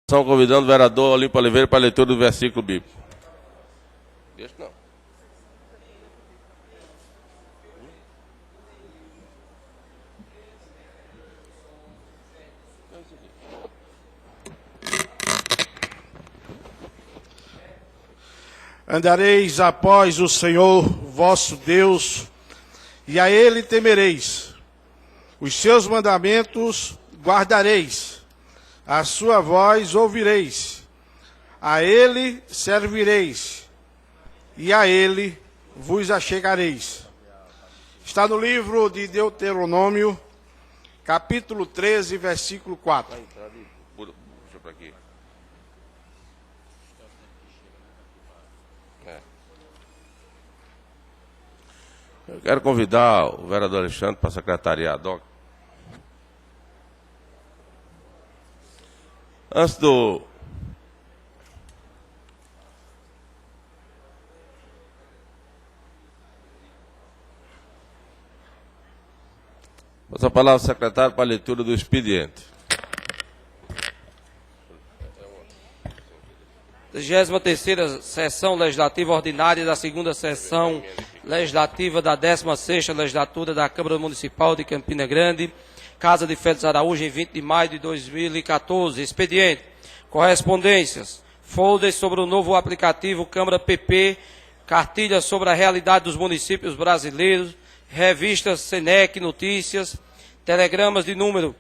Estão convidando o vereador Olímpio Oliveira para a leitura do versículo bíblico. Deixa não. Andareis após o Senhor vosso Deus, e a Ele temereis. Os seus mandamentos guardareis, a sua voz ouvireis, a Ele servireis, e a Ele vos achegareis. Está no livro de Deuteronômio, capítulo 13, versículo 4. Puxa para aqui. Eu quero convidar o vereador Alexandre para secretariar, Doc. Antes do... Passa a palavra ao secretário para a leitura do expediente. 33ª Sessão Legislativa Ordinária da 2ª Sessão Legislativa da 16ª Legislatura da Câmara Municipal de Campina Grande, Casa de Félix Araújo, em 20 de maio de 2014. Expediente: correspondências, folders sobre o novo aplicativo Câmara PP, cartilha sobre a realidade dos municípios brasileiros, revistas Senec Notícias, telegramas de número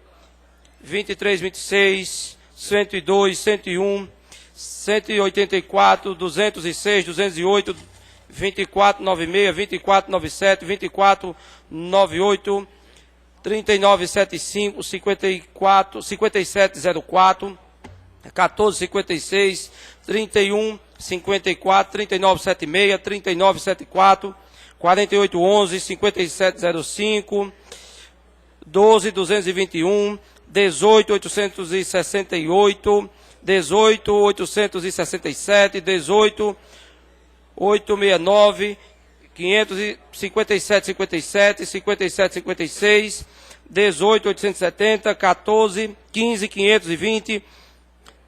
23, 26, 102, 101, 184, 206, 208, 2496, 2497, 2498, 3975, 54, 5704, 1456, 31, 54, 3976, 3974, 4811, 5705, 12221, 18868, 18867, 18869, 55757, 5756, 18870, 14, 15, 520,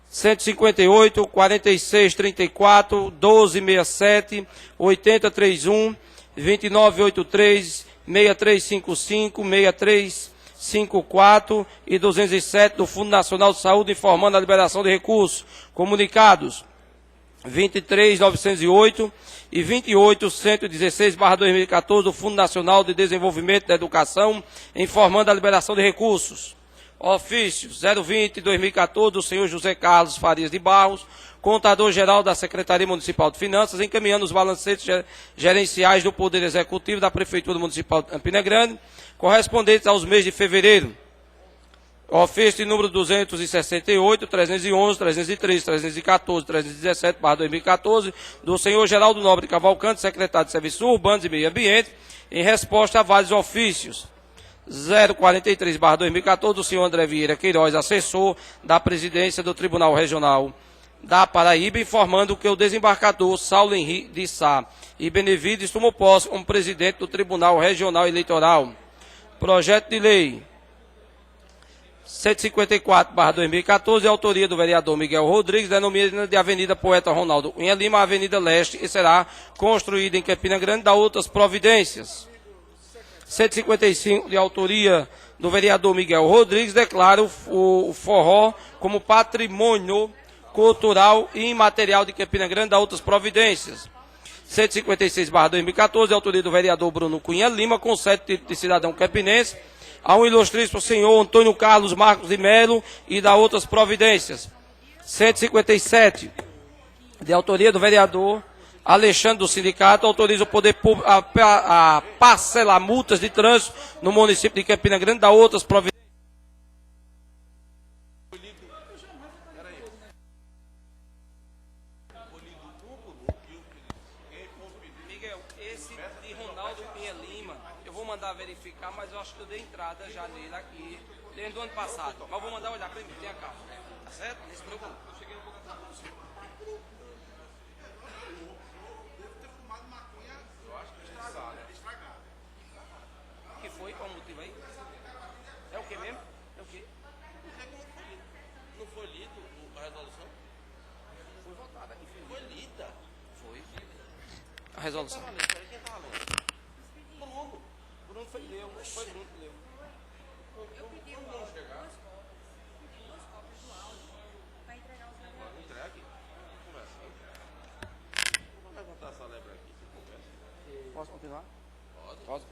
158, 4634, 1267, 8031, 2983, 6355, 6354 e 207 do Fundo Nacional de Saúde, informando a liberação de recursos. Comunicados 23.908 e 28.116/2014 do Fundo Nacional de Desenvolvimento da Educação, informando a liberação de recursos. Ofício 020/2014 do senhor José Carlos Farias de Barros, contador-geral da Secretaria Municipal de Finanças, encaminhando os balancetes gerenciais do Poder Executivo da Prefeitura Municipal de Campina Grande, correspondentes aos meses de fevereiro. Ofício de número 268, 311, 313, 314, 317/2014, do senhor Geraldo Nobre Cavalcante, secretário de Serviços Urbanos e Meio Ambiente, em resposta a vários ofícios. 043/2014, do senhor André Vieira Queiroz, assessor da presidência do Tribunal Regional da Paraíba, informando que o desembargador Saulo Henrique de Sá e Benevides tomou posse como presidente do Tribunal Regional Eleitoral. Projeto de lei 154/2014, de autoria do vereador Miguel Rodrigues, denomina de Avenida Poeta Ronaldo Cunha Lima, Avenida Leste, e será construída em Campina Grande, da outras providências. 155, de autoria do vereador Miguel Rodrigues, declara o forró como patrimônio cultural e imaterial de Campina Grande, da outras providências. 156/2014, de autoria do vereador Bruno Cunha Lima, concede título de cidadão campinense ao ilustríssimo senhor Antônio Carlos Marcos de Melo, e da outras providências. 157, de autoria do vereador Alexandre do Sindicato, autoriza o poder público a parcelar multas de trânsito no município de Campina Grande, da outras providências. Miguel, esse de Ronaldo Cunha Lima, eu vou mandar verificar, mas eu acho que eu dei entrada já nele aqui, desde o ano passado. Mas eu vou mandar olhar para mim, tem a calma. Tá certo? Não se preocupe. O que foi? Qual o motivo aí? É o que mesmo? É o que? Não foi lido a resolução? A resolução. Posso continuar? Posso.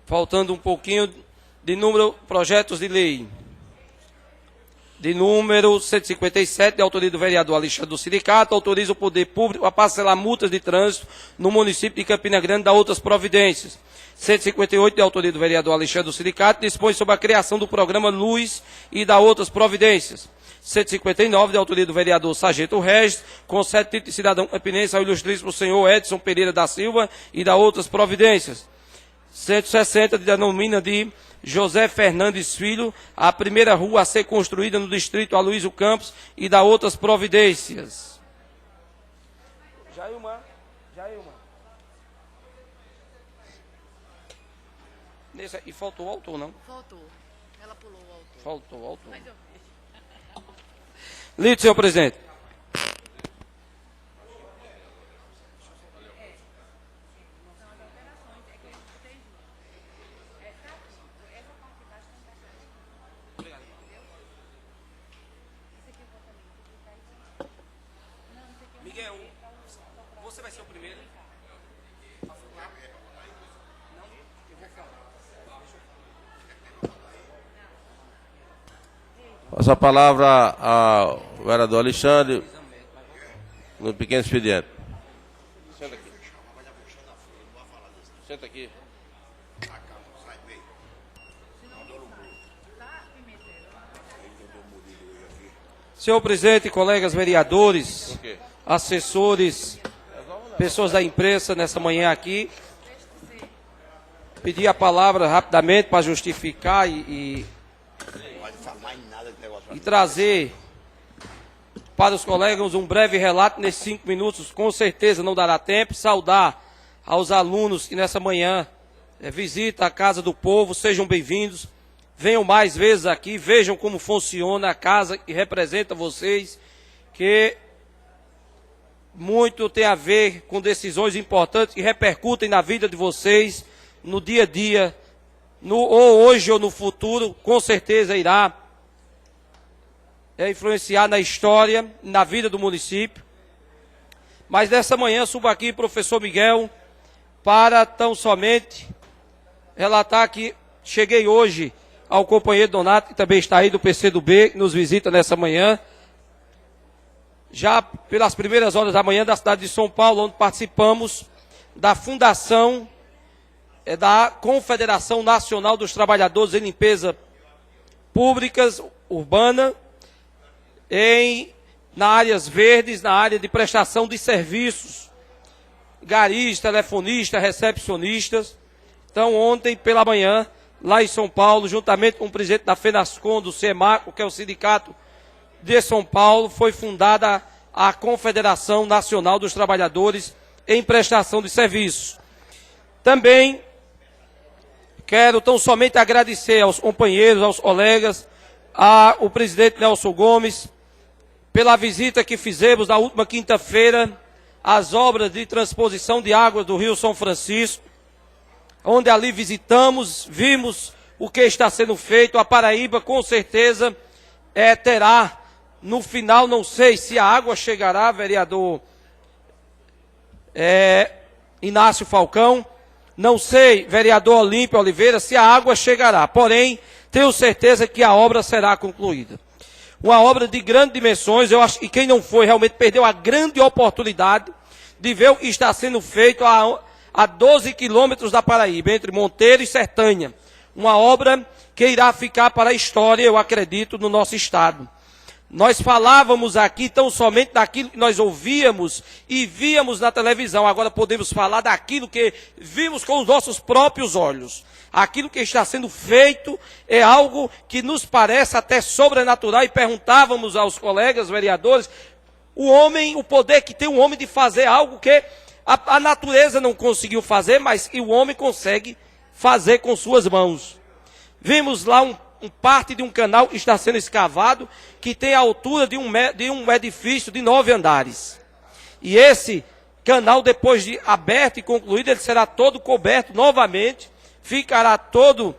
Faltando um pouquinho de número, projetos de lei. De número 157, de autoria do vereador Alexandre do Sindicato, autoriza o poder público a parcelar multas de trânsito no município de Campina Grande, da outras providências. 158, de autoria do vereador Alexandre do Sindicato, dispõe sobre a criação do programa Luz e da outras providências. 159, de autoria do vereador Sargento Regis, concede título de cidadão campinense ao ilustríssimo senhor Edson Pereira da Silva e da outras providências. 160, denomina de José Fernandes Filho a primeira rua a ser construída no distrito Aloysio Campos e da outras providências. Jailma. Nesse aí faltou o autor, não? Faltou. Ela pulou o autor. Faltou o autor. Mas eu... Lido, senhor presidente. Miguel, você vai ser o primeiro? Passa a palavra ao vereador Alexandre, no pequeno expediente. Senta aqui. Senta aqui. Senhor presidente, colegas vereadores, assessores, pessoas da imprensa nessa manhã aqui, pedi a palavra rapidamente para justificar e trazer para os colegas um breve relato nesses 5 minutos, com certeza não dará tempo. Saudar aos alunos que nessa manhã visitam a Casa do Povo, sejam bem-vindos, venham mais vezes aqui, vejam como funciona a casa que representa vocês, que muito tem a ver com decisões importantes que repercutem na vida de vocês, no dia a dia, ou hoje ou no futuro, com certeza irá influenciar na história, na vida do município. Mas nessa manhã subo aqui, professor Miguel, para tão somente relatar que cheguei hoje ao companheiro Donato, que também está aí do PCdoB, que nos visita nessa manhã, já pelas primeiras horas da manhã da cidade de São Paulo, onde participamos da fundação da Confederação Nacional dos Trabalhadores em Limpeza Públicas Urbana, na áreas verdes, na área de prestação de serviços, garis, telefonistas, recepcionistas. Então, ontem pela manhã, lá em São Paulo, juntamente com o presidente da FENASCOM, do CEMACO, que é o Sindicato de São Paulo, foi fundada a Confederação Nacional dos Trabalhadores em Prestação de Serviços. Também quero tão somente agradecer aos companheiros, aos colegas, ao presidente Nelson Gomes, pela visita que fizemos na última quinta-feira às obras de transposição de água do Rio São Francisco, onde ali visitamos, vimos o que está sendo feito. A Paraíba com certeza terá, no final, não sei se a água chegará, vereador Inácio Falcão, não sei, vereador Olímpio Oliveira, se a água chegará, porém, tenho certeza que a obra será concluída. Uma obra de grandes dimensões, eu acho que quem não foi realmente perdeu a grande oportunidade de ver o que está sendo feito a 12 quilômetros da Paraíba, entre Monteiro e Sertânia. Uma obra que irá ficar para a história, eu acredito, no nosso estado. Nós falávamos aqui tão somente daquilo que nós ouvíamos e víamos na televisão. Agora podemos falar daquilo que vimos com os nossos próprios olhos. Aquilo que está sendo feito é algo que nos parece até sobrenatural. E perguntávamos aos colegas vereadores, o poder que tem um homem de fazer algo que a natureza não conseguiu fazer, mas que o homem consegue fazer com suas mãos. Vimos lá parte de um canal está sendo escavado, que tem a altura de um edifício de 9 andares. E esse canal, depois de aberto e concluído, ele será todo coberto novamente, ficará todo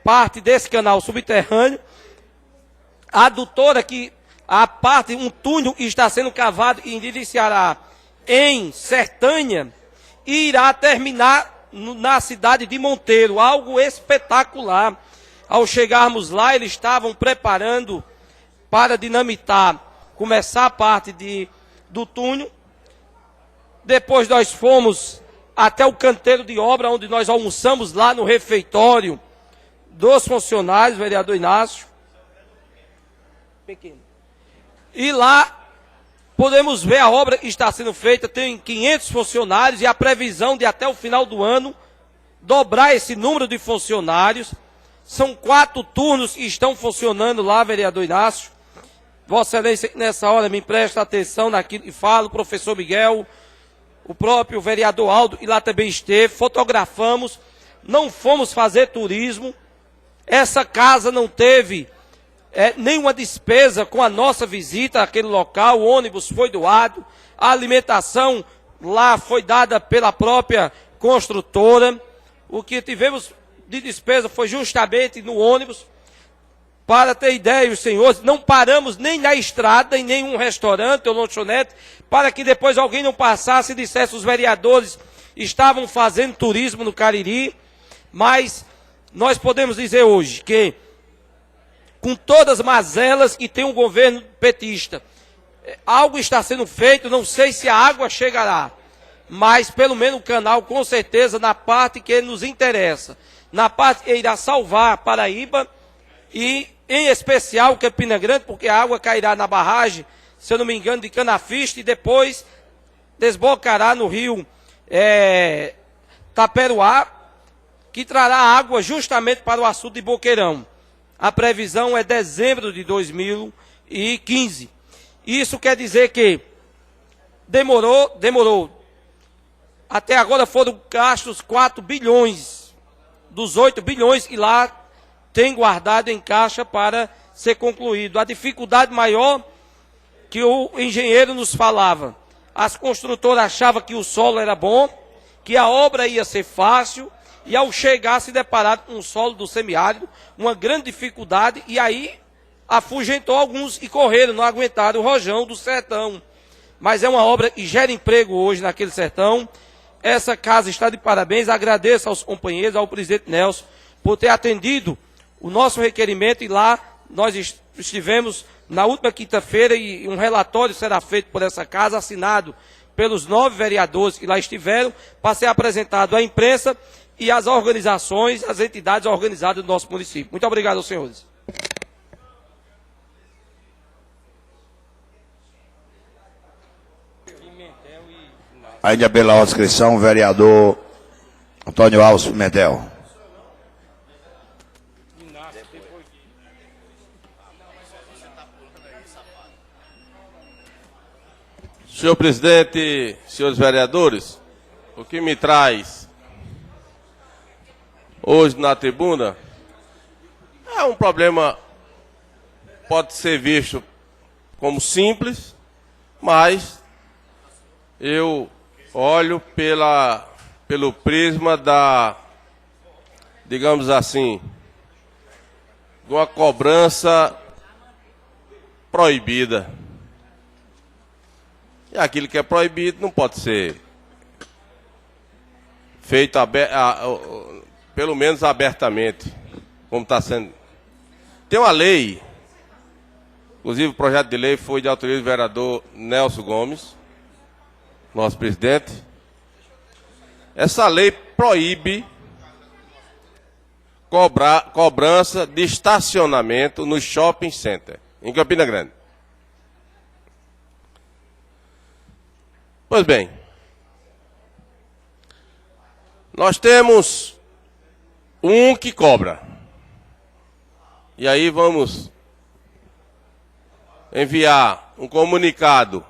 parte desse canal subterrâneo. A adutora um túnel está sendo cavado e iniciará em Sertânia e irá terminar na cidade de Monteiro, algo espetacular. Ao chegarmos lá, eles estavam preparando para dinamitar, começar a parte do túnel. Depois nós fomos até o canteiro de obra, onde nós almoçamos lá no refeitório dos funcionários, vereador Inácio. Pequeno. E lá podemos ver a obra que está sendo feita, tem 500 funcionários e a previsão de até o final do ano dobrar esse número de funcionários. São 4 turnos que estão funcionando lá, vereador Inácio. Vossa Excelência, nessa hora, me presta atenção naquilo que falo, o professor Miguel, o próprio vereador Aldo, e lá também esteve, fotografamos, não fomos fazer turismo, essa casa não teve nenhuma despesa com a nossa visita àquele local, o ônibus foi doado, a alimentação lá foi dada pela própria construtora, o que tivemos de despesa foi justamente no ônibus. Para ter ideia, os senhores, não paramos nem na estrada, em nenhum restaurante ou lanchonete, para que depois alguém não passasse e dissesse os vereadores estavam fazendo turismo no Cariri. Mas nós podemos dizer hoje que, com todas as mazelas que tem um governo petista, algo está sendo feito, não sei se a água chegará, mas pelo menos o canal, com certeza, na parte que nos interessa, na parte que irá salvar a Paraíba, e em especial Campina Grande, porque a água cairá na barragem, se eu não me engano, de Canafiste, e depois desbocará no rio Taperoá, que trará água justamente para o açude de Boqueirão. A previsão é dezembro de 2015. Isso quer dizer que demorou. Até agora foram gastos 4 bilhões, dos 8 bilhões que lá tem guardado em caixa para ser concluído. A dificuldade maior que o engenheiro nos falava, as construtoras achavam que o solo era bom, que a obra ia ser fácil, e ao chegar se depararam com um solo do semiárido, uma grande dificuldade, e aí afugentou alguns e correram, não aguentaram o rojão do sertão. Mas é uma obra que gera emprego hoje naquele sertão. Essa casa está de parabéns, agradeço aos companheiros, ao presidente Nelson, por ter atendido o nosso requerimento, e lá nós estivemos na última quinta-feira e um relatório será feito por essa casa, assinado pelos 9 vereadores que lá estiveram, para ser apresentado à imprensa e às organizações, às entidades organizadas do nosso município. Muito obrigado aos senhores. Ainda pela inscrição, o vereador Antônio Alves Pimentel. Senhor presidente, senhores vereadores, o que me traz hoje na tribuna é um problema, pode ser visto como simples, mas eu olho pelo prisma da, digamos assim, de uma cobrança proibida. E aquilo que é proibido não pode ser feito pelo menos abertamente, como está sendo. Tem uma lei, inclusive o projeto de lei foi de autoria do vereador Nelson Gomes, nosso presidente. Essa lei proíbe cobrança de estacionamento no shopping center, em Campina Grande. Pois bem, nós temos um que cobra. E aí vamos enviar um comunicado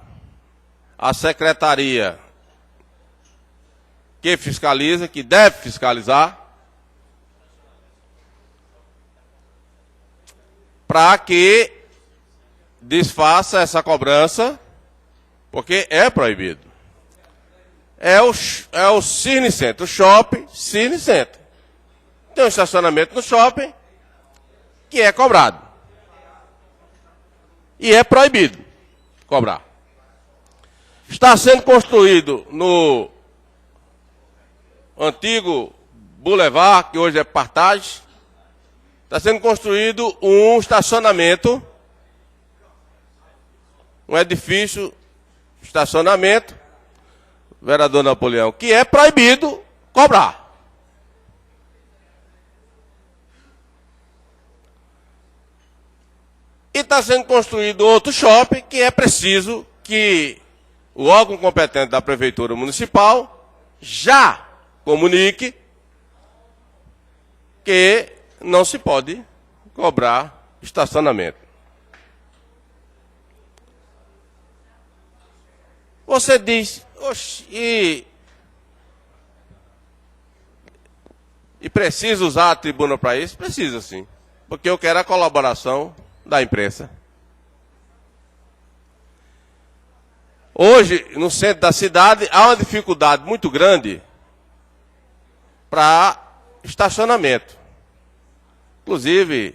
à secretaria que fiscaliza, que deve fiscalizar, para que desfaça essa cobrança, porque é proibido. É o Cine Center, o shopping Cine Center. Tem um estacionamento no shopping que é cobrado. E é proibido cobrar. Está sendo construído no antigo Boulevard, que hoje é Partage, está sendo construído um estacionamento, um edifício, estacionamento, vereador Napoleão, que é proibido cobrar. E está sendo construído outro shopping que é preciso que o órgão competente da Prefeitura Municipal já comunique que não se pode cobrar estacionamento. Você diz, oxe, e precisa usar a tribuna para isso? Precisa sim, porque eu quero a colaboração da imprensa. Hoje, no centro da cidade, há uma dificuldade muito grande para estacionamento. Inclusive,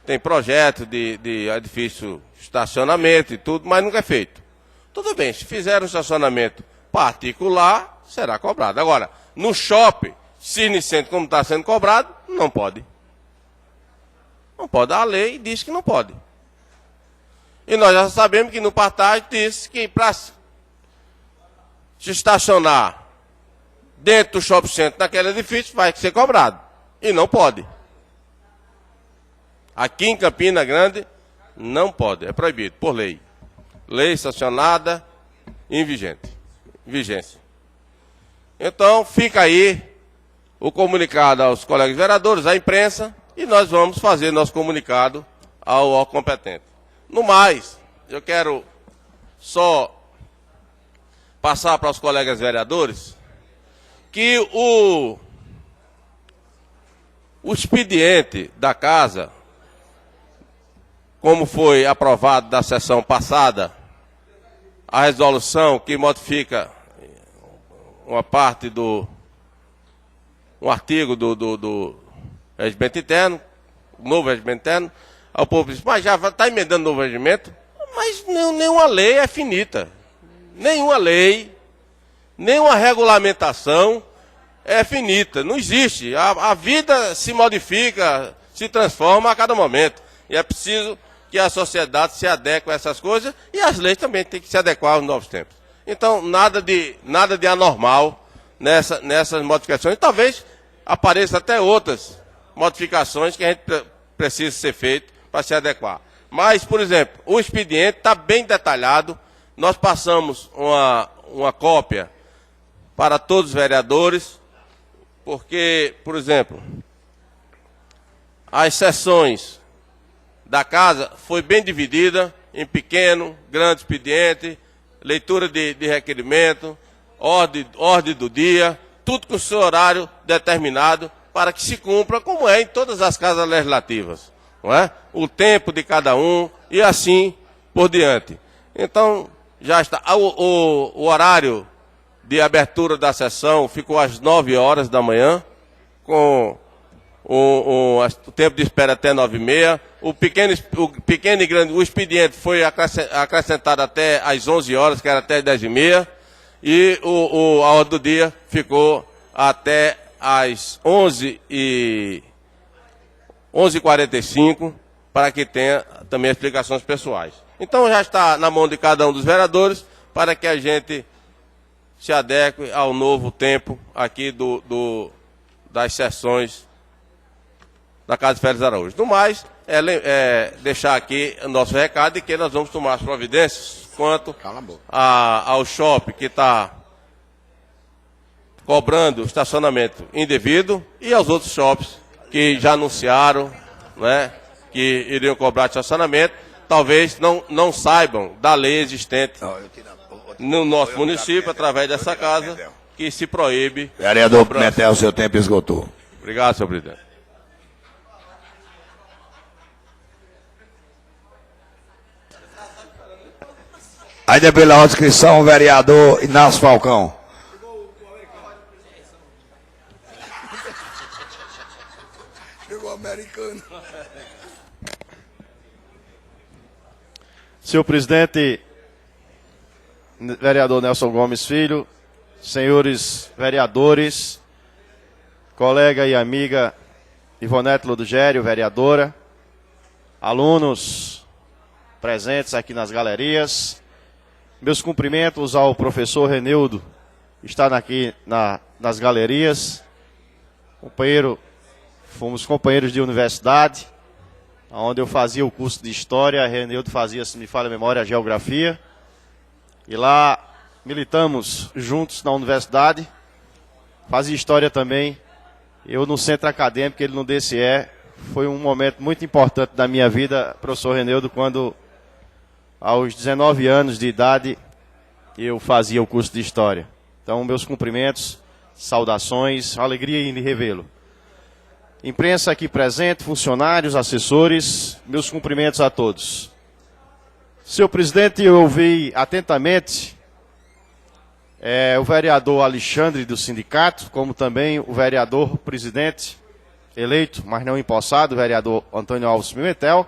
tem projeto de edifício estacionamento e tudo, mas nunca é feito. Tudo bem, se fizer um estacionamento particular, será cobrado. Agora, no shopping, Cine Center, como está sendo cobrado, não pode. Não pode. A lei diz que não pode. E nós já sabemos que no Partage diz que para se estacionar dentro do shopping center, naquele edifício, vai ser cobrado. E não pode. Aqui em Campina Grande, não pode. É proibido, por lei. Lei sancionada, em vigência. Então, fica aí o comunicado aos colegas vereadores, à imprensa, e nós vamos fazer nosso comunicado ao órgão competente. No mais, eu quero só passar para os colegas vereadores que o expediente da casa, como foi aprovado na sessão passada, a resolução que modifica uma parte um artigo do regimento interno, novo regimento interno, o povo diz, mas já está emendando novo regimento? Mas nenhuma lei é finita. Nenhuma lei, nenhuma regulamentação é finita. Não existe. A vida se modifica, se transforma a cada momento. E é preciso que a sociedade se adeque a essas coisas e as leis também têm que se adequar aos novos tempos. Então, nada de anormal nessas modificações. Talvez apareçam até outras modificações que a gente precisa ser feito para se adequar. Mas, por exemplo, o expediente está bem detalhado. Nós passamos uma cópia para todos os vereadores, porque, por exemplo, as sessões da casa foi bem dividida em pequeno, grande expediente, leitura de requerimento, ordem do dia, tudo com o seu horário determinado para que se cumpra, como é em todas as casas legislativas, não é? O tempo de cada um e assim por diante. Então, já está. O horário de abertura da sessão ficou às 9 horas da manhã, com o tempo de espera até 9h30. O pequeno e grande, o expediente foi acrescentado até às 11 horas, que era até 10h30. E a ordem do dia ficou até às 11h45, para que tenha também explicações pessoais. Então já está na mão de cada um dos vereadores, para que a gente se adeque ao novo tempo aqui das sessões da Casa de Félix Araújo. No mais, deixar aqui o nosso recado de que nós vamos tomar as providências quanto ao shopping que está cobrando estacionamento indevido e aos outros shoppings que já anunciaram, né, que iriam cobrar estacionamento. Talvez não saibam da lei existente no nosso município, através dessa casa, que se proíbe. Vereador Pimentel, seu tempo esgotou. Obrigado, senhor presidente. Ainda pela inscrição, o vereador Inácio Falcão. Chegou o americano. Senhor presidente, vereador Nelson Gomes Filho, senhores vereadores, colega e amiga Ivonete Ludgério, vereadora, alunos presentes aqui nas galerias, meus cumprimentos ao professor Reneudo, que está aqui nas galerias, fomos companheiros de universidade, onde eu fazia o curso de História, Reneudo fazia, se me falha a memória, Geografia, e lá militamos juntos na universidade, fazia História também, eu no centro acadêmico, ele no DCE, foi um momento muito importante da minha vida, professor Reneudo, quando aos 19 anos de idade eu fazia o curso de História. Então, meus cumprimentos, saudações, alegria em revê-lo. Imprensa aqui presente, funcionários, assessores, meus cumprimentos a todos. Senhor presidente, eu ouvi atentamente o vereador Alexandre do sindicato, como também o vereador presidente eleito, mas não empossado, o vereador Antônio Alves Pimentel.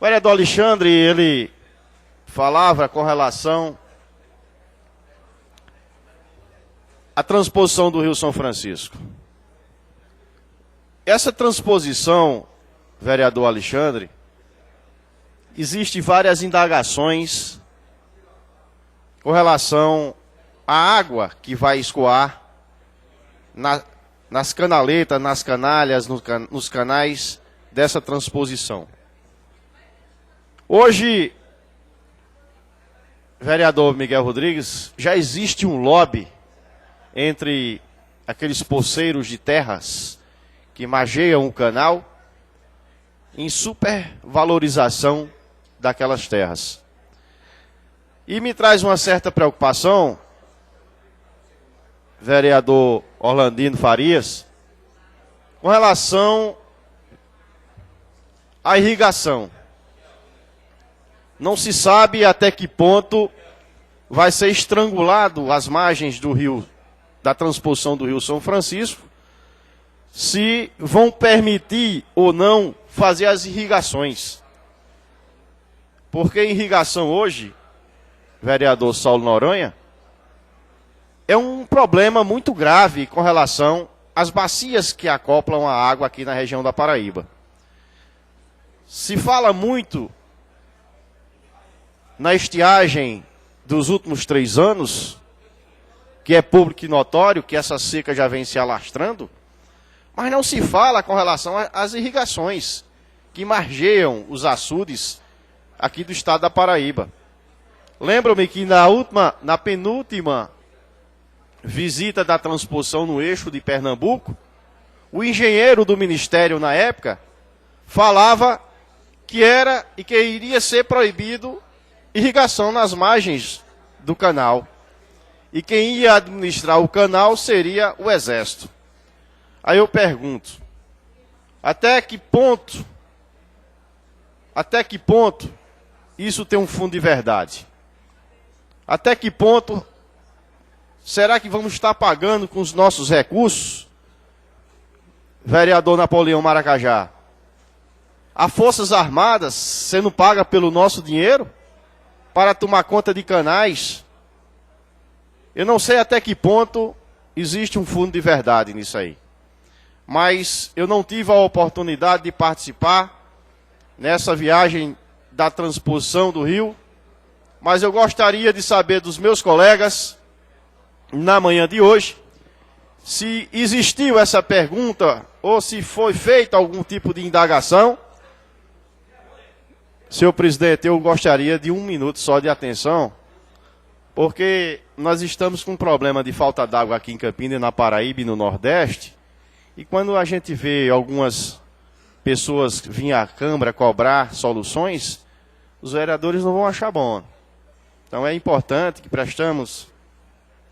O vereador Alexandre, ele falava com relação à transposição do Rio São Francisco. Essa transposição, vereador Alexandre, existem várias indagações com relação à água que vai escoar nas canaletas, nas canalhas, nos canais dessa transposição. Hoje, vereador Miguel Rodrigues, já existe um lobby entre aqueles poceiros de terras que margeiam o canal em supervalorização daquelas terras. E me traz uma certa preocupação, vereador Orlandino Farias, com relação à irrigação. Não se sabe até que ponto vai ser estrangulado as margens do rio, da transposição do Rio São Francisco, se vão permitir ou não fazer as irrigações. Porque irrigação hoje, vereador Saulo Noronha, é um problema muito grave com relação às bacias que acoplam a água aqui na região da Paraíba. Se fala muito na estiagem dos últimos 3 anos, que é público e notório, que essa seca já vem se alastrando, mas não se fala com relação às irrigações que margeiam os açudes aqui do estado da Paraíba. Lembro-me que na penúltima visita da transposição no eixo de Pernambuco, o engenheiro do ministério na época falava que era e que iria ser proibido irrigação nas margens do canal. E quem ia administrar o canal seria o Exército. Aí eu pergunto, até que ponto isso tem um fundo de verdade? Até que ponto será que vamos estar pagando com os nossos recursos, vereador Napoleão Maracajá, a Forças Armadas sendo paga pelo nosso dinheiro para tomar conta de canais? Eu não sei até que ponto existe um fundo de verdade nisso aí. Mas eu não tive a oportunidade de participar nessa viagem da transposição do rio, mas eu gostaria de saber dos meus colegas, na manhã de hoje, se existiu essa pergunta ou se foi feita algum tipo de indagação. Senhor presidente, eu gostaria de 1 minuto só de atenção, porque nós estamos com um problema de falta d'água aqui em Campinas, na Paraíba e no Nordeste, e quando a gente vê algumas pessoas virem à Câmara cobrar soluções, os vereadores não vão achar bom. Então é importante que prestamos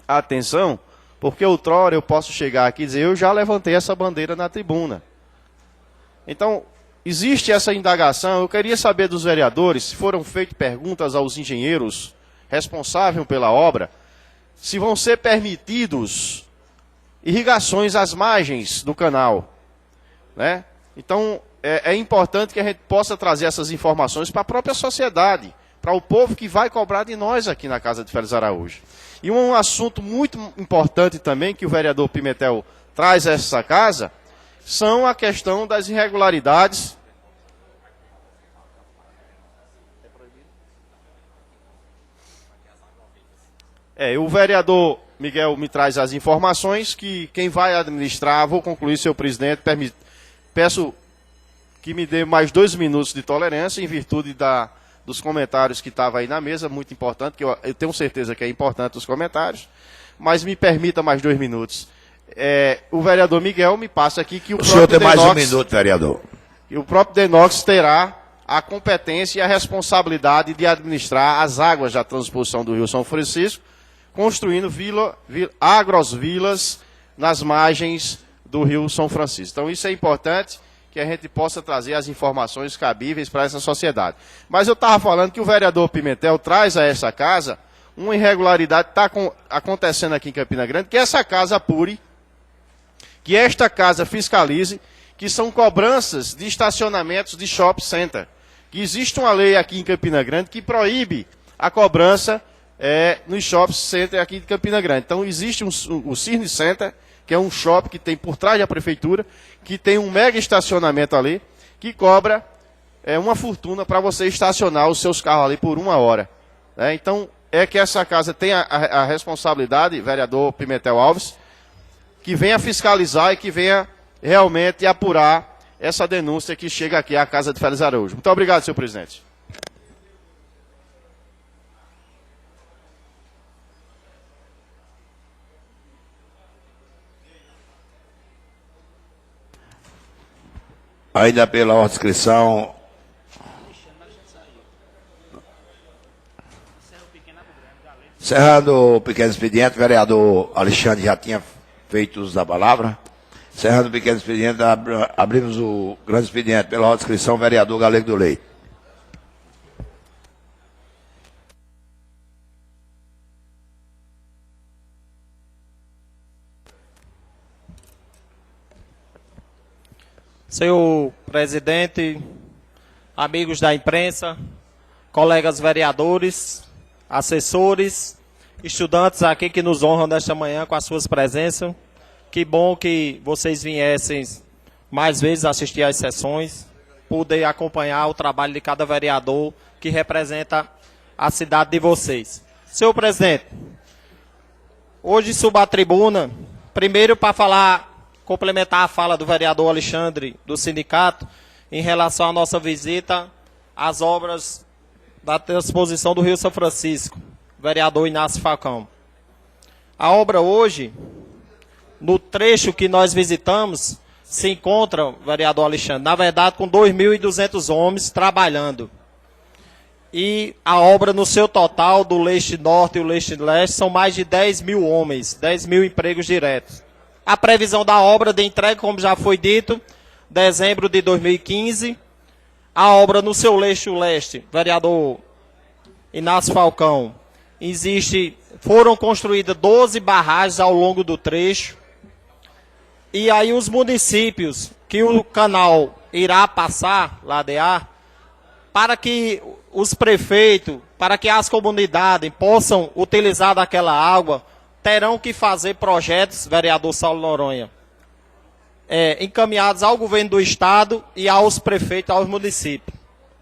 atenção, porque outrora eu posso chegar aqui e dizer, eu já levantei essa bandeira na tribuna. Então, existe essa indagação. Eu queria saber dos vereadores se foram feitas perguntas aos engenheiros responsáveis pela obra, se vão ser permitidos irrigações às margens do canal, né? Então, é importante que a gente possa trazer essas informações para a própria sociedade, para o povo que vai cobrar de nós aqui na Casa de Félix Araújo. E um assunto muito importante também, que o vereador Pimentel traz a essa casa, são a questão das irregularidades. O vereador Miguel me traz as informações que quem vai administrar, vou concluir, senhor presidente, peço que me dê mais 2 minutos de tolerância em virtude dos comentários que estavam aí na mesa, muito importante, que eu tenho certeza que é importante os comentários, mas me permita mais 2 minutos. O vereador Miguel me passa aqui que o senhor tem mais 1 minuto, vereador. E o próprio Denox terá a competência e a responsabilidade de administrar as águas da transposição do Rio São Francisco, construindo agrosvilas nas margens do Rio São Francisco. Então isso é importante, que a gente possa trazer as informações cabíveis para essa sociedade. Mas eu estava falando que o vereador Pimentel traz a essa casa uma irregularidade que está acontecendo aqui em Campina Grande, que essa casa apure, que esta casa fiscalize, que são cobranças de estacionamentos de shopping center. Que existe uma lei aqui em Campina Grande que proíbe a cobrança nos shopping center aqui de Campina Grande. Então existe o Cisne Center, que é um shopping que tem por trás da prefeitura, que tem um mega estacionamento ali, que cobra uma fortuna para você estacionar os seus carros ali por 1 hora. Então, que essa casa tem a responsabilidade, vereador Pimentel Alves, que venha fiscalizar e que venha realmente apurar essa denúncia que chega aqui à Casa de Félix Araújo. Muito obrigado, senhor presidente. Ainda pela ordem de inscrição. Encerrando o pequeno expediente, o vereador Alexandre já tinha feito uso da palavra. Encerrando o pequeno expediente, abrimos o grande expediente. Pela ordem de inscrição, o vereador Galego do Leite. Senhor presidente, amigos da imprensa, colegas vereadores, assessores, estudantes aqui que nos honram nesta manhã com as suas presenças. Que bom que vocês viessem mais vezes assistir às sessões, poder acompanhar o trabalho de cada vereador que representa a cidade de vocês. Senhor presidente, hoje subo à tribuna, primeiro para complementar a fala do vereador Alexandre, do sindicato, em relação à nossa visita às obras da transposição do Rio São Francisco, vereador Inácio Falcão. A obra hoje, no trecho que nós visitamos, se encontra, vereador Alexandre, na verdade com 2.200 homens trabalhando. E a obra no seu total, do leste norte e o leste leste, são mais de 10.000 homens, 10.000 empregos diretos. A previsão da obra de entrega, como já foi dito, dezembro de 2015. A obra no seu leste, vereador Inácio Falcão, foram construídas 12 barragens ao longo do trecho. E aí os municípios que o canal irá passar, ladear, para que os prefeitos, para que as comunidades possam utilizar daquela água, terão que fazer projetos, vereador Saulo Noronha, encaminhados ao governo do estado e aos prefeitos, aos municípios.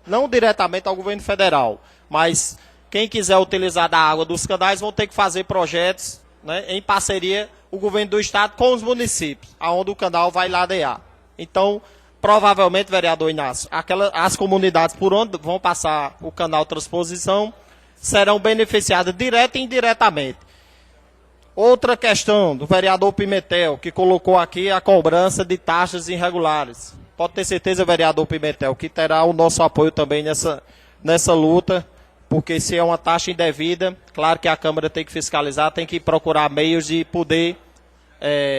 Não diretamente ao governo federal, mas quem quiser utilizar da água dos canais vão ter que fazer projetos, né, em parceria o governo do estado com os municípios, aonde o canal vai ladear. Então, provavelmente, vereador Inácio, as comunidades por onde vão passar o canal transposição serão beneficiadas direta e indiretamente. Outra questão do vereador Pimentel, que colocou aqui a cobrança de taxas irregulares. Pode ter certeza, vereador Pimentel, que terá o nosso apoio também nessa luta, porque se é uma taxa indevida, claro que a Câmara tem que fiscalizar, tem que procurar meios de poder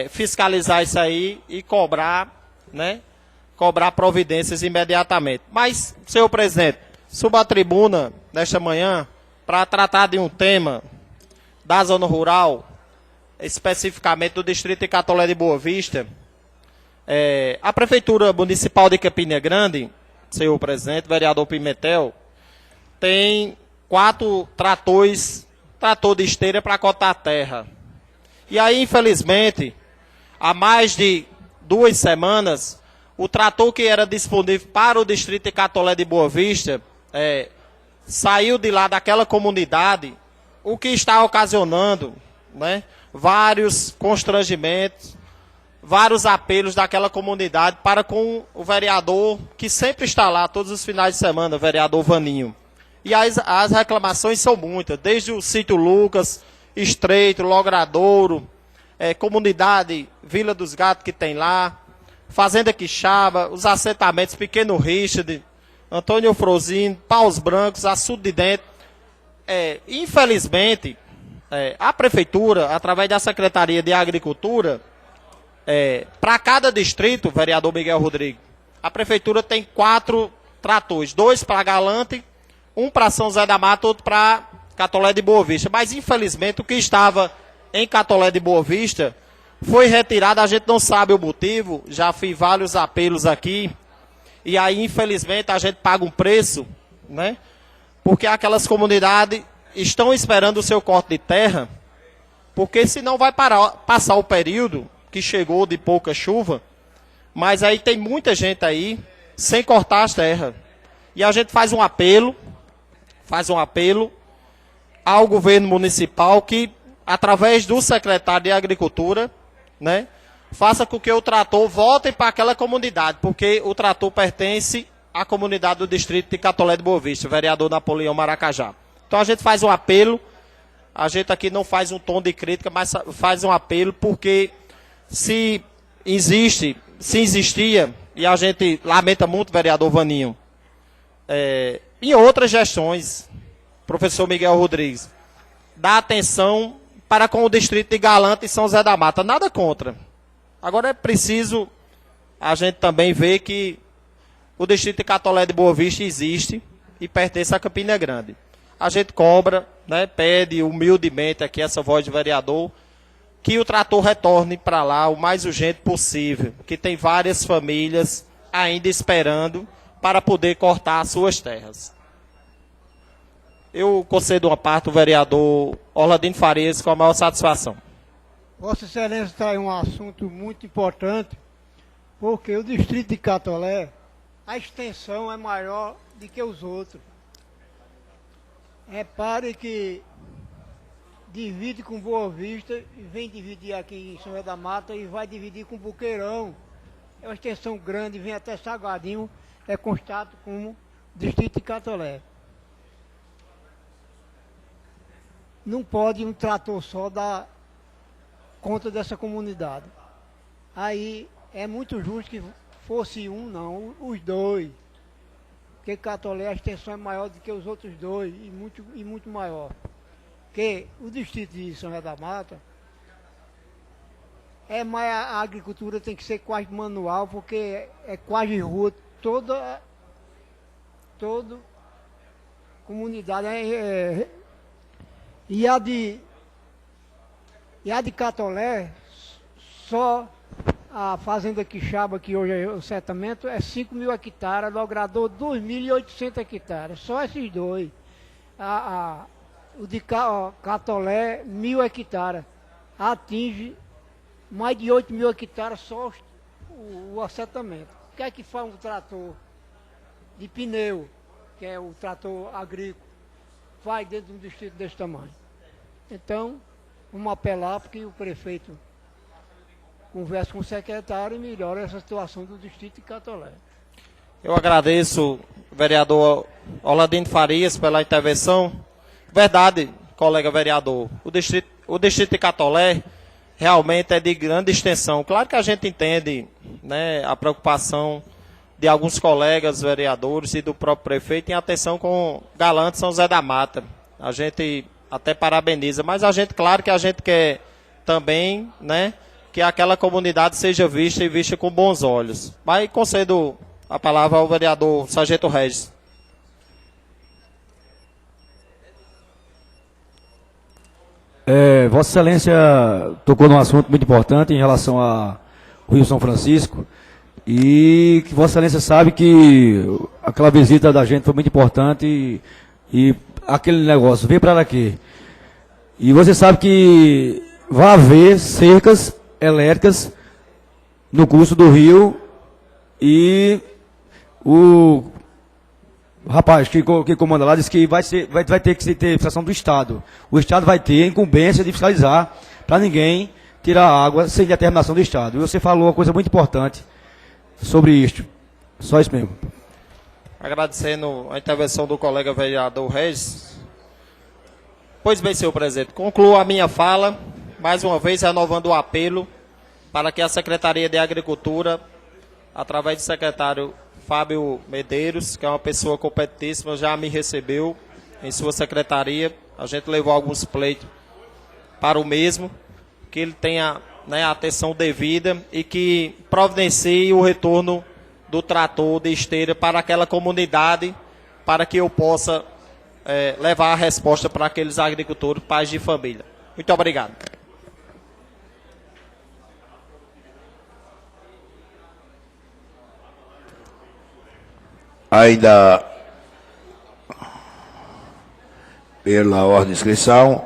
fiscalizar isso aí e cobrar, né, cobrar providências imediatamente. Mas, senhor presidente, suba à tribuna nesta manhã para tratar de um tema da zona rural, especificamente do distrito de Catolé de Boa Vista. A Prefeitura Municipal de Campina Grande, senhor presidente, vereador Pimentel, tem 4 tratores, trator de esteira para cotar terra. E aí, infelizmente, há mais de 2 semanas, o trator que era disponível para o distrito de Catolé de Boa Vista saiu de lá daquela comunidade, o que está ocasionando, né, vários constrangimentos, vários apelos daquela comunidade para com o vereador que sempre está lá todos os finais de semana, o vereador Vaninho. E as reclamações são muitas, desde o sítio Lucas, Estreito, Logradouro, comunidade Vila dos Gatos que tem lá, Fazenda Quixaba, os assentamentos Pequeno Richard, Antônio Frozino, Paus Brancos, Açude de Dentro. Infelizmente, a Prefeitura, através da Secretaria de Agricultura, para cada distrito, vereador Miguel Rodrigues, a Prefeitura tem 4 tratores, 2 para Galante, 1 para São José da Mata, outro para Catolé de Boa Vista. Mas, infelizmente, o que estava em Catolé de Boa Vista foi retirado, a gente não sabe o motivo, já fiz vários apelos aqui, e aí, infelizmente, a gente paga um preço, né? Porque aquelas comunidades estão esperando o seu corte de terra, porque senão vai passar o período que chegou de pouca chuva, mas aí tem muita gente aí sem cortar as terras. E a gente faz um apelo ao governo municipal que, através do secretário de Agricultura, né, faça com que o trator volte para aquela comunidade, porque o trator pertence à comunidade do distrito de Catolé de Boa Vista, o vereador Napoleão Maracajá. Então a gente faz um apelo, a gente aqui não faz um tom de crítica, mas faz um apelo, porque se existia, e a gente lamenta muito, vereador Vaninho, em outras gestões, professor Miguel Rodrigues, dá atenção para com o distrito de Galante e São José da Mata, nada contra. Agora é preciso a gente também ver que o distrito de Catolé de Boa Vista existe e pertence a Campina Grande. A gente cobra, né, pede humildemente aqui essa voz de vereador, que o trator retorne para lá o mais urgente possível, que tem várias famílias ainda esperando para poder cortar as suas terras. Eu concedo uma parte ao vereador Orlandino Farias com a maior satisfação. Vossa Excelência está em um assunto muito importante, porque o distrito de Catolé, a extensão é maior do que os outros. Repare que divide com Boa Vista, e vem dividir aqui em São José da Mata e vai dividir com Boqueirão. É uma extensão grande, vem até Salgadinho, é constado como distrito de Catolé. Não pode um trator só dar conta dessa comunidade. Aí é muito justo que fosse um, não, os 2. Porque Catolé a extensão é maior do que os outros 2 e muito maior. Porque o distrito de São José da Mata mais a agricultura tem que ser quase manual, porque é quase rua, toda comunidade e a de Catolé, só a fazenda Quixaba, que hoje é o setamento, é 5.000 hectares, Logrador 2.800 hectares, só esses 2. O de Catolé, 1.000 hectares, atinge mais de 8.000 hectares só o assentamento. O que é que faz um trator de pneu, que é o trator agrícola, faz dentro de um distrito desse tamanho? Então, vamos apelar para que o prefeito converse com o secretário e melhore essa situação do distrito de Catolé. Eu agradeço, vereador Orlandino Farias, pela intervenção. Verdade, colega vereador, o distrito de Catolé realmente é de grande extensão. Claro que a gente entende, né, a preocupação de alguns colegas vereadores e do próprio prefeito em atenção com Galante São José da Mata. A gente até parabeniza, mas claro que a gente quer também, né, que aquela comunidade seja vista e vista com bons olhos. Mas concedo a palavra ao vereador Sargento Regis. Vossa Excelência tocou num assunto muito importante em relação ao Rio São Francisco e que Vossa Excelência sabe que aquela visita da gente foi muito importante e aquele negócio veio para aqui. E você sabe que vai haver cercas elétricas no curso do rio e o rapaz que comanda lá disse que vai ter que ter fiscalização do Estado. O Estado vai ter a incumbência de fiscalizar para ninguém tirar água sem determinação do Estado. E você falou uma coisa muito importante sobre isto. Só isso mesmo. Agradecendo a intervenção do colega vereador Regis. Pois bem, senhor presidente, concluo a minha fala, mais uma vez renovando o apelo para que a Secretaria de Agricultura, através do secretário Fábio Medeiros, que é uma pessoa competentíssima, já me recebeu em sua secretaria. A gente levou alguns pleitos para o mesmo, que ele tenha, né, a atenção devida e que providencie o retorno do trator de esteira para aquela comunidade, para que eu possa levar a resposta para aqueles agricultores, pais de família. Muito obrigado. Ainda pela ordem de inscrição,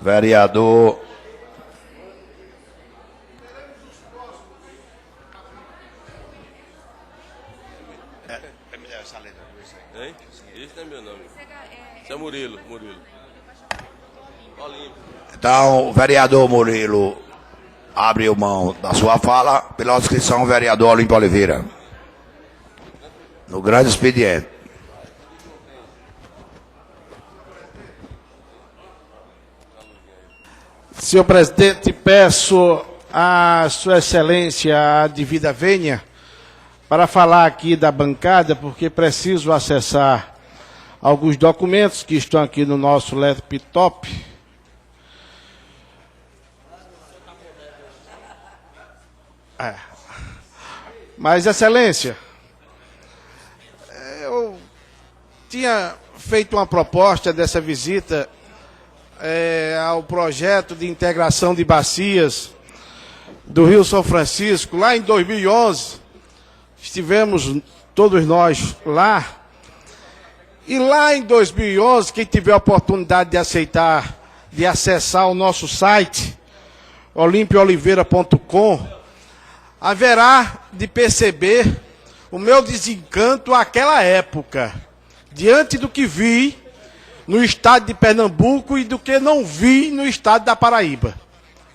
vereador Hein? Isso não é meu nome. Isso é Murilo. Então, o vereador Murilo abriu mão da sua fala. Pela ordem de inscrição, o vereador Olímpio Oliveira. No grande expediente. Senhor presidente, peço a Sua Excelência a devida vênia para falar aqui da bancada, porque preciso acessar alguns documentos que estão aqui no nosso laptop. Mas, Excelência, eu tinha feito uma proposta dessa visita ao projeto de integração de bacias do Rio São Francisco. Lá em 2011, estivemos todos nós lá. E lá em 2011, quem tiver a oportunidade de acessar o nosso site, olimpioliveira.com, haverá de perceber o meu desencanto àquela época, diante do que vi no estado de Pernambuco e do que não vi no estado da Paraíba.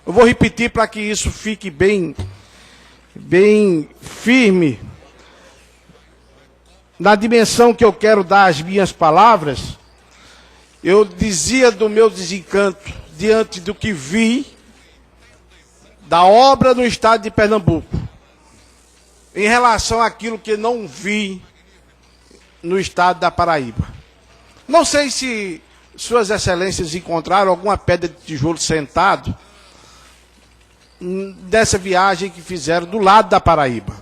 Eu vou repetir para que isso fique bem firme na dimensão que eu quero dar às minhas palavras. Eu dizia do meu desencanto diante do que vi da obra no estado de Pernambuco, em relação àquilo que não vi no estado da Paraíba. Não sei se Suas Excelências encontraram alguma pedra de tijolo sentado dessa viagem que fizeram do lado da Paraíba.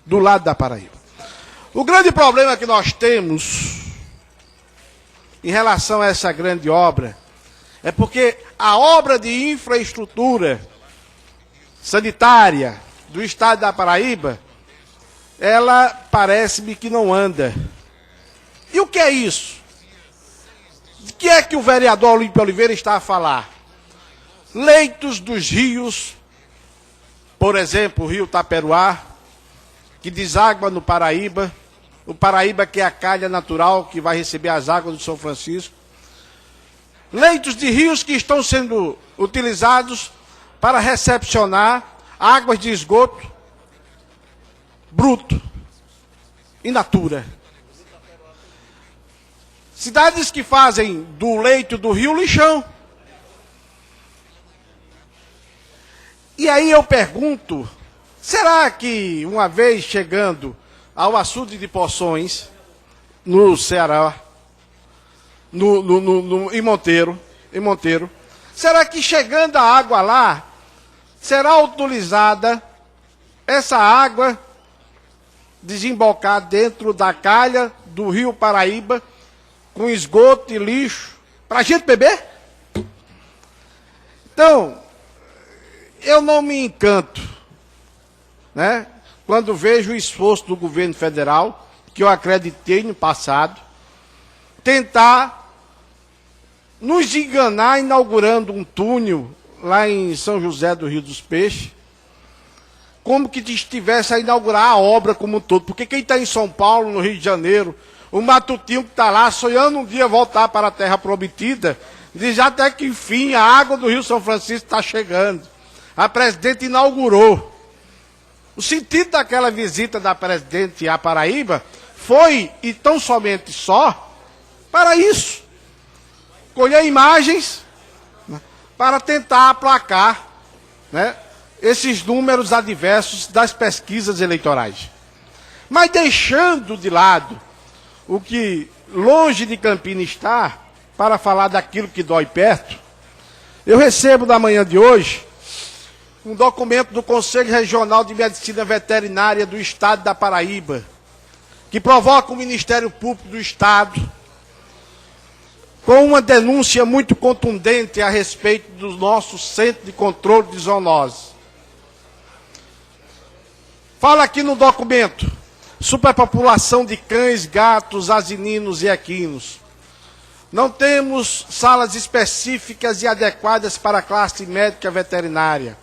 Do lado da Paraíba. O grande problema que nós temos em relação a essa grande obra é porque a obra de infraestrutura sanitária do estado da Paraíba, ela parece-me que não anda. E o que é isso? De que é que o vereador Olímpio Oliveira está a falar? Leitos dos rios, por exemplo, o rio Taperoá, que deságua no Paraíba, o Paraíba que é a calha natural que vai receber as águas do São Francisco. Leitos de rios que estão sendo utilizados para recepcionar águas de esgoto bruto, in natura. Cidades que fazem do leito do rio lixão. E aí eu pergunto, será que uma vez chegando ao açude de Poções, no Ceará, em Monteiro, Será que chegando a água lá, será utilizada essa água desembocar dentro da calha do Rio Paraíba, com esgoto e lixo, para a gente beber? Então, eu não me encanto, né, quando vejo o esforço do governo federal, que eu acreditei no passado, tentar nos enganar inaugurando um túnel lá em São José do Rio dos Peixes, como que estivesse a inaugurar a obra como um todo. Porque quem está em São Paulo, no Rio de Janeiro, o matutinho que está lá, sonhando um dia voltar para a terra prometida, diz até que, enfim, a água do Rio São Francisco está chegando. A presidente inaugurou. O sentido daquela visita da presidente à Paraíba foi, e tão somente só, para isso. Colher imagens, né, para tentar aplacar, né, esses números adversos das pesquisas eleitorais. Mas deixando de lado o que longe de Campina está, para falar daquilo que dói perto, eu recebo na manhã de hoje um documento do Conselho Regional de Medicina Veterinária do Estado da Paraíba, que provoca o Ministério Público do Estado com uma denúncia muito contundente a respeito do nosso Centro de Controle de Zoonoses. Fala aqui no documento: superpopulação de cães, gatos, asininos e equinos. Não temos salas específicas e adequadas para a classe médica veterinária.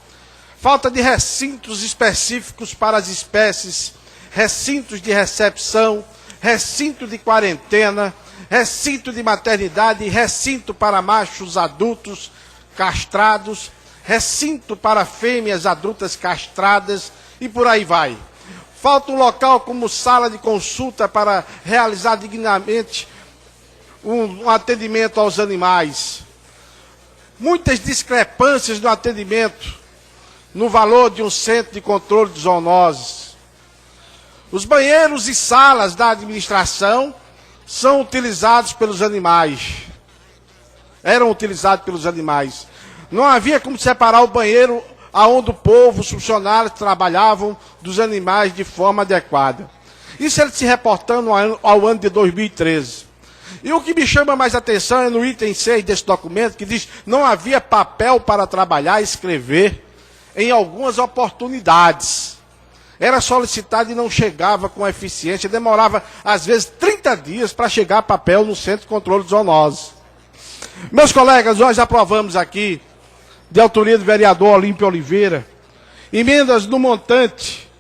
Falta de recintos específicos para as espécies, recintos de recepção, recinto de quarentena, recinto de maternidade, recinto para machos adultos castrados, recinto para fêmeas adultas castradas e por aí vai. Falta um local como sala de consulta para realizar dignamente um atendimento aos animais. Muitas discrepâncias no atendimento, no valor de um centro de controle de zoonoses. Os banheiros e salas da administração são utilizados pelos animais. Eram utilizados pelos animais. Não havia como separar o banheiro aonde o povo, os funcionários trabalhavam dos animais de forma adequada. Isso ele se reportando ao ano de 2013. E o que me chama mais atenção é no item 6 desse documento, que diz: não havia papel para trabalhar e escrever em algumas oportunidades. Era solicitado e não chegava com eficiência, demorava às vezes 30 dias para chegar papel no Centro de Controle de Zoonoses. Meus colegas, nós aprovamos aqui, de autoria do vereador Olímpio Oliveira, emendas no montante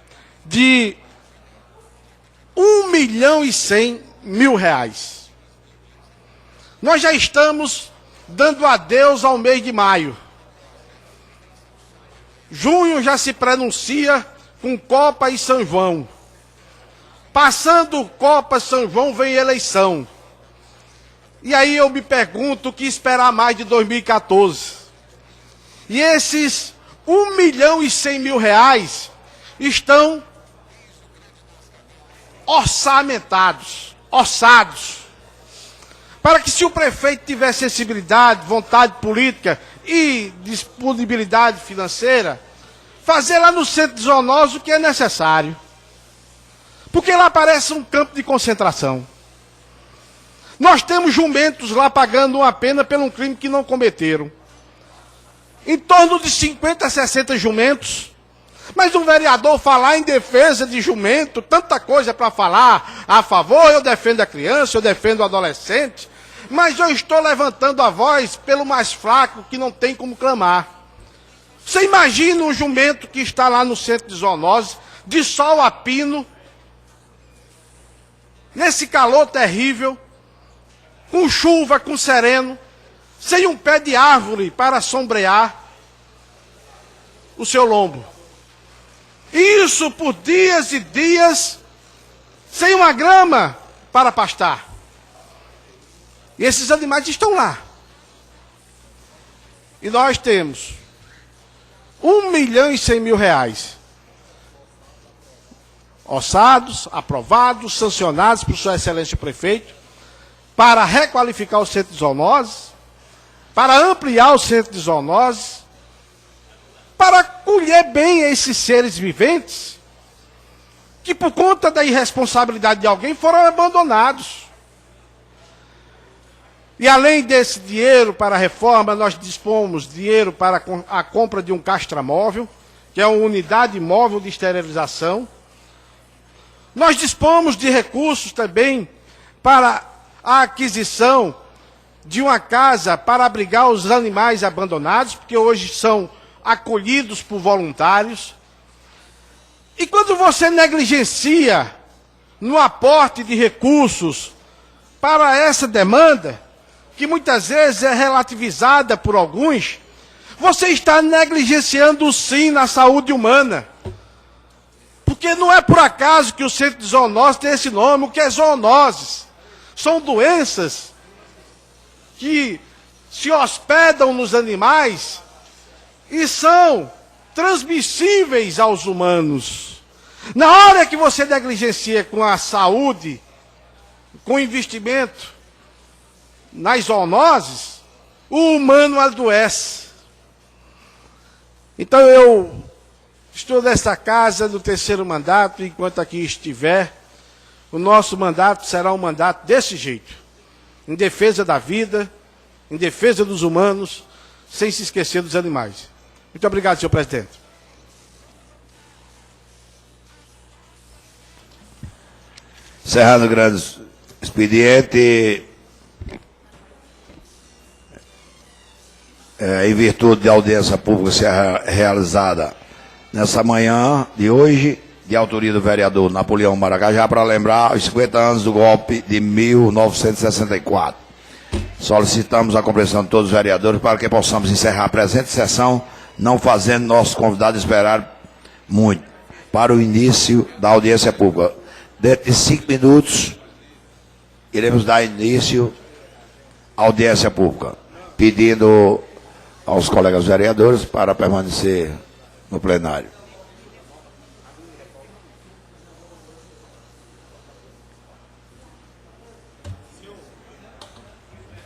de R$1.100.000. Nós já estamos dando adeus ao mês de maio. Junho já se prenuncia com Copa e São João. Passando Copa, São João, vem eleição. E aí eu me pergunto o que esperar mais de 2014. E esses R$1.100.000 estão orçamentados, orçados, para que, se o prefeito tiver sensibilidade, vontade política e disponibilidade financeira, fazer lá no centro de zoonoses o que é necessário. Porque lá parece um campo de concentração. Nós temos jumentos lá pagando uma pena por um crime que não cometeram. Em torno de 50 a 60 jumentos. Mas um vereador falar em defesa de jumento, tanta coisa para falar a favor, eu defendo a criança, eu defendo o adolescente, mas eu estou levantando a voz pelo mais fraco que não tem como clamar. Você imagina um jumento que está lá no centro de zoonoses, de sol a pino, nesse calor terrível, com chuva, com sereno, sem um pé de árvore para sombrear o seu lombo. Isso por dias e dias, sem uma grama para pastar. E esses animais estão lá. E nós temos R$1.100.000 orçados, aprovados, sancionados por Sua Excelência o Prefeito, para requalificar o centro de zoonoses, para ampliar o centro de zoonoses, para acolher bem esses seres viventes que, por conta da irresponsabilidade de alguém, foram abandonados. E além desse dinheiro para a reforma, nós dispomos de dinheiro para a compra de um castramóvel, que é uma unidade móvel de esterilização. Nós dispomos de recursos também para a aquisição de uma casa para abrigar os animais abandonados, porque hoje são acolhidos por voluntários. E quando você negligencia no aporte de recursos para essa demanda, que muitas vezes é relativizada por alguns, você está negligenciando sim na saúde humana. Porque não é por acaso que o centro de zoonoses tem esse nome. O que é zoonoses? São doenças que se hospedam nos animais e são transmissíveis aos humanos. Na hora que você negligencia com a saúde, com o investimento nas zoonoses, o humano adoece. Então eu estou nesta casa no 3º mandato, enquanto aqui estiver, o nosso mandato será um mandato desse jeito, em defesa da vida, em defesa dos humanos, sem se esquecer dos animais. Muito obrigado, senhor presidente. Encerrando o grande expediente, em virtude da audiência pública ser realizada nessa manhã de hoje, de autoria do vereador Napoleão Maracajá, para lembrar os 50 anos do golpe de 1964. Solicitamos a compreensão de todos os vereadores para que possamos encerrar a presente sessão, não fazendo nossos convidados esperar muito, para o início da audiência pública. Dentro de 5 minutos, iremos dar início à audiência pública, pedindo aos colegas vereadores para permanecer no plenário.